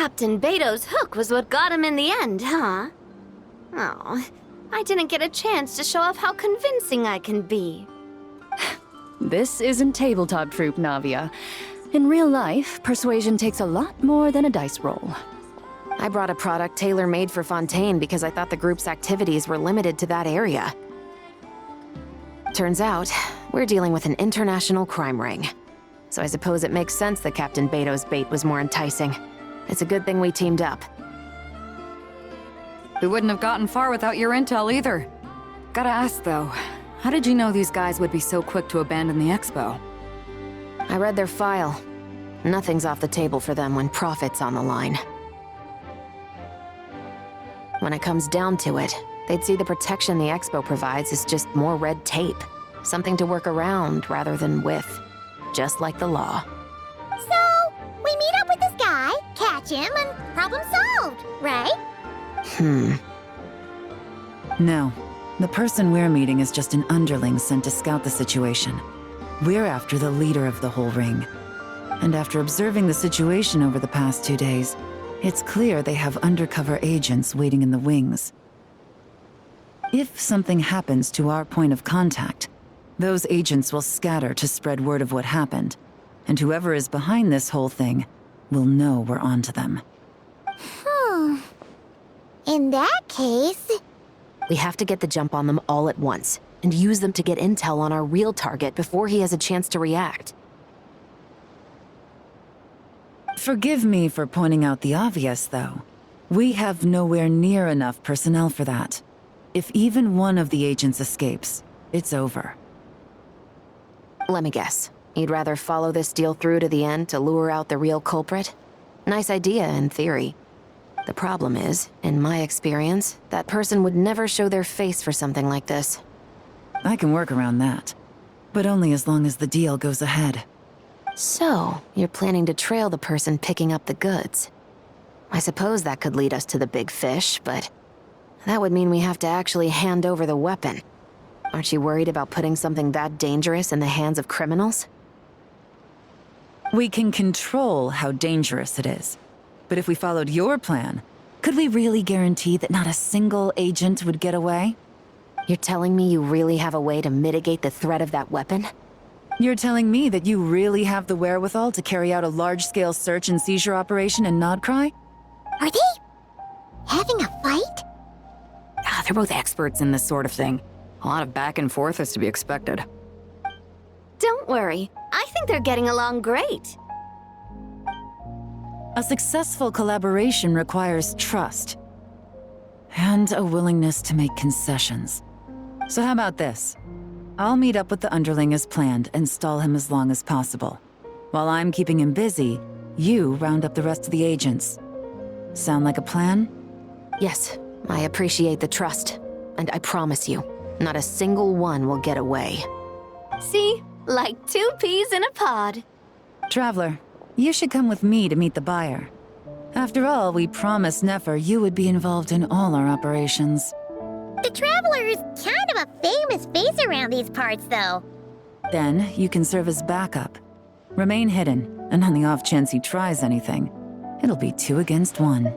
Captain Beto's hook was what got him in the end, huh? Oh, I didn't get a chance to show off how convincing I can be. This isn't tabletop troop, Navia. In real life, persuasion takes a lot more than a dice roll. I brought a product tailor-made for Fontaine because I thought the group's activities were limited to that area. Turns out, we're dealing with an international crime ring. So I suppose it makes sense that Captain Beto's bait was more enticing. It's a good thing we teamed up. We wouldn't have gotten far without your intel either. Gotta ask though, how did you know these guys would be so quick to abandon the expo? I read their file. Nothing's off the table for them when profit's on the line. When it comes down to it, they'd see the protection the expo provides as just more red tape. Something to work around rather than with. Just like the law. So, we meet up with this guy, catch him, and problem solved, right? No. The person we're meeting is just an underling sent to scout the situation. We're after the leader of the whole ring. And after observing the situation over the past 2 days, it's clear they have undercover agents waiting in the wings. If something happens to our point of contact, those agents will scatter to spread word of what happened, and whoever is behind this whole thing will know we're onto them. In that case... We have to get the jump on them all at once, and use them to get intel on our real target before he has a chance to react. Forgive me for pointing out the obvious, though. We have nowhere near enough personnel for that. If even one of the agents escapes, it's over. Let me guess. You'd rather follow this deal through to the end to lure out the real culprit? Nice idea, in theory. The problem is, in my experience, that person would never show their face for something like this. I can work around that. But only as long as the deal goes ahead. So, you're planning to trail the person picking up the goods. I suppose that could lead us to the big fish, but that would mean we have to actually hand over the weapon. Aren't you worried about putting something that dangerous in the hands of criminals? We can control how dangerous it is. But if we followed your plan, could we really guarantee that not a single agent would get away? You're telling me you really have a way to mitigate the threat of that weapon? You're telling me that you really have the wherewithal to carry out a large-scale search and seizure operation in Nodcry? Are they... having a fight? They're both experts in this sort of thing. A lot of back and forth is to be expected. Don't worry, I think they're getting along great. A successful collaboration requires trust. And a willingness to make concessions. So how about this? I'll meet up with the underling as planned and stall him as long as possible. While I'm keeping him busy, you round up the rest of the agents. Sound like a plan? Yes, I appreciate the trust. And I promise you, not a single one will get away. See? Like 2 peas in a pod. Traveler, you should come with me to meet the buyer. After all, we promised Nefer you would be involved in all our operations. The Traveler is kind of a famous face around these parts, though. Then, you can serve as backup. Remain hidden, and on the off chance he tries anything, it'll be 2 against 1.